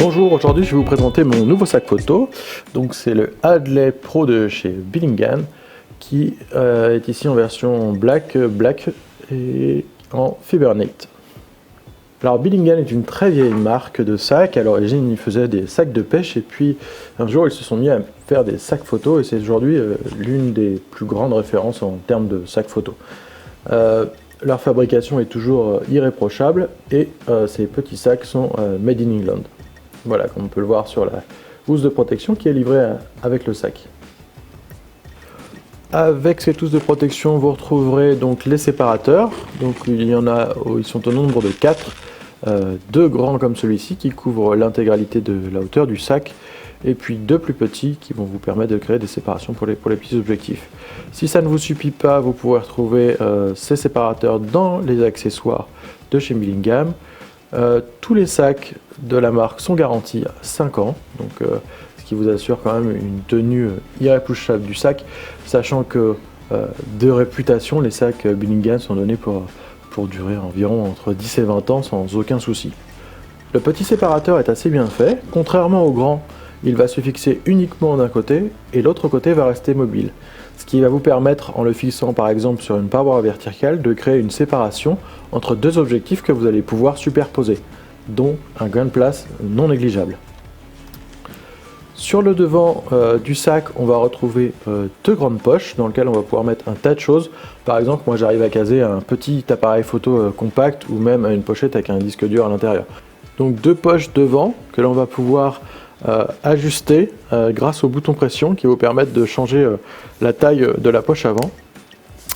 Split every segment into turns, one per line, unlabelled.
Bonjour, aujourd'hui je vais vous présenter mon nouveau sac photo. Donc c'est le Hadley Pro de chez Billingham qui est ici en version black et en Fibernate. Alors Billingham est une très vieille marque de sacs. À l'origine ils faisaient des sacs de pêche et puis un jour ils se sont mis à faire des sacs photo et c'est aujourd'hui l'une des plus grandes références en termes de sacs photo. Leur fabrication est toujours irréprochable et ces petits sacs sont made in England. Voilà, comme on peut le voir sur la housse de protection qui est livrée avec le sac. Avec cette housse de protection, vous retrouverez donc les séparateurs. Donc il y en a, ils sont au nombre de 4. Deux grands comme celui-ci qui couvrent l'intégralité de la hauteur du sac. Et puis deux plus petits qui vont vous permettre de créer des séparations pour les petits objectifs. Si ça ne vous suffit pas, vous pourrez retrouver ces séparateurs dans les accessoires de chez Billingham. Tous les sacs de la marque sont garantis à 5 ans, donc, ce qui vous assure quand même une tenue irréprochable du sac, sachant que de réputation, les sacs Billingham sont donnés pour durer environ entre 10 et 20 ans sans aucun souci. Le petit séparateur est assez bien fait, contrairement au grand, il va se fixer uniquement d'un côté et l'autre côté va rester mobile. Ce qui va vous permettre, en le fixant par exemple sur une paroi verticale, de créer une séparation entre deux objectifs que vous allez pouvoir superposer, dont un gain de place non négligeable. Sur le devant du sac, on va retrouver deux grandes poches dans lesquelles on va pouvoir mettre un tas de choses. Par exemple, moi j'arrive à caser un petit appareil photo compact ou même une pochette avec un disque dur à l'intérieur. Donc deux poches devant que l'on va pouvoir ajuster grâce au bouton pression qui va vous permettre de changer la taille de la poche avant.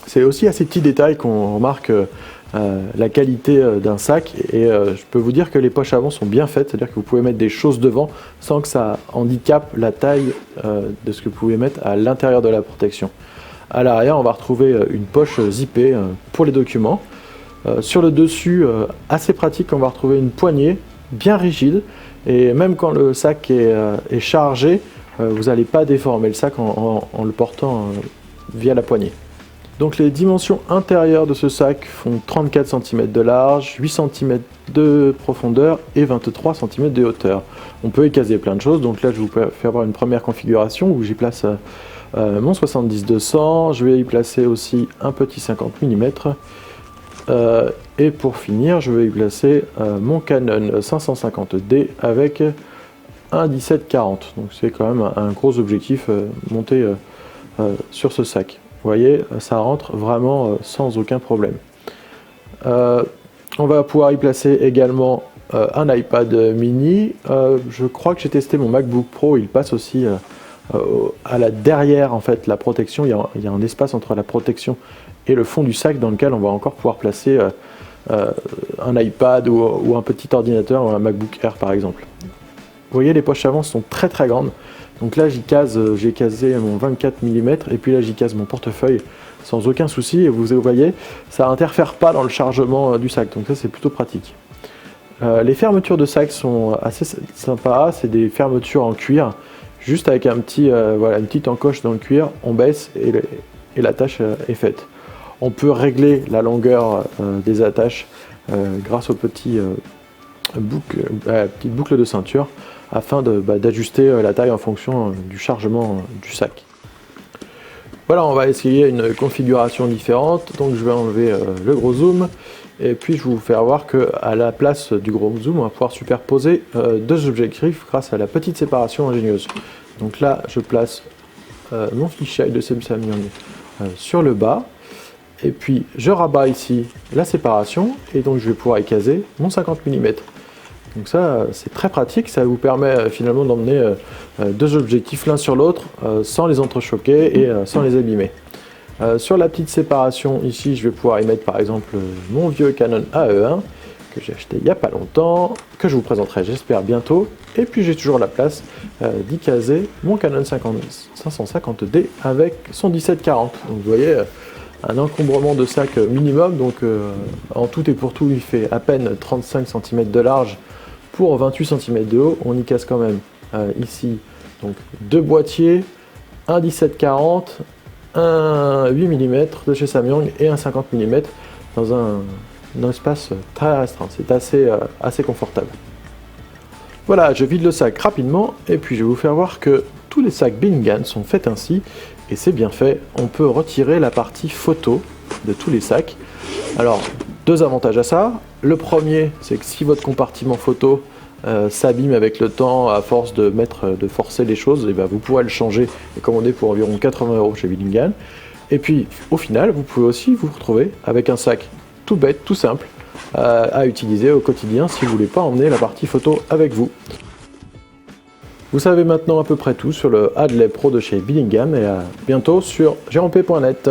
C'est aussi à ces petits détails qu'on remarque la qualité d'un sac et je peux vous dire que les poches avant sont bien faites, c'est-à-dire que vous pouvez mettre des choses devant sans que ça handicape la taille de ce que vous pouvez mettre à l'intérieur de la protection. À l'arrière, on va retrouver une poche zippée pour les documents. Sur le dessus, assez pratique, on va retrouver une poignée bien rigide. Et même quand le sac est chargé, vous n'allez pas déformer le sac en le portant via la poignée. Donc les dimensions intérieures de ce sac font 34 cm de large, 8 cm de profondeur et 23 cm de hauteur. On peut y caser plein de choses, donc là je vous fais voir une première configuration où j'y place mon 70-200, je vais y placer aussi un petit 50 mm. Et pour finir, je vais y placer mon Canon 550D avec un 17-40. Donc c'est quand même un gros objectif monté sur ce sac. Vous voyez, ça rentre vraiment sans aucun problème. On va pouvoir y placer également un iPad mini. Je crois que j'ai testé mon MacBook Pro, il passe aussi à la derrière en fait la protection. Il y a un espace entre la protection et le fond du sac dans lequel on va encore pouvoir placer un iPad ou un petit ordinateur ou un MacBook Air par exemple. Vous voyez, les poches avant sont très très grandes. Donc là j'ai casé mon 24 mm et puis là j'y case mon portefeuille sans aucun souci et vous voyez, ça n'interfère pas dans le chargement du sac, donc ça c'est plutôt pratique. Les fermetures de sac sont assez sympas, c'est des fermetures en cuir, juste avec un petit, voilà, une petite encoche dans le cuir, on baisse et la tâche est faite. On peut régler la longueur des attaches grâce aux petite boucle de ceinture afin d'ajuster la taille en fonction du chargement du sac. Voilà, on va essayer une configuration différente. Donc je vais enlever le gros zoom et puis je vais vous faire voir qu'à la place du gros zoom, on va pouvoir superposer deux objectifs grâce à la petite séparation ingénieuse. Donc là, je place mon fisheye de Samsung sur le bas. Et puis je rabats ici la séparation et donc je vais pouvoir y caser mon 50 mm. Donc ça c'est très pratique, ça vous permet finalement d'emmener deux objectifs l'un sur l'autre sans les entrechoquer et sans les abîmer. Sur la petite séparation ici, je vais pouvoir y mettre par exemple mon vieux Canon AE1 que j'ai acheté il n'y a pas longtemps, que je vous présenterai j'espère bientôt. Et puis j'ai toujours la place d'y caser mon Canon 550D avec son 17-40. Donc vous voyez, un encombrement de sac minimum, donc en tout et pour tout il fait à peine 35 cm de large pour 28 cm de haut. On y casse quand même ici donc deux boîtiers, un 17-40, un 8 mm de chez Samyang et un 50 mm dans un espace très restreint. C'est assez confortable. Voilà, je vide le sac rapidement et puis je vais vous faire voir que tous les sacs Billingham sont faits ainsi et c'est bien fait. On peut retirer la partie photo de tous les sacs. Alors, deux avantages à ça. Le premier, c'est que si votre compartiment photo s'abîme avec le temps à force de forcer les choses, et ben vous pourrez le changer et commander pour environ 80 € chez Billingham. Et puis, au final, vous pouvez aussi vous retrouver avec un sac tout bête, tout simple, à utiliser au quotidien si vous ne voulez pas emmener la partie photo avec vous. Vous savez maintenant à peu près tout sur le Hadley Pro de chez Billingham et à bientôt sur jérôme.net.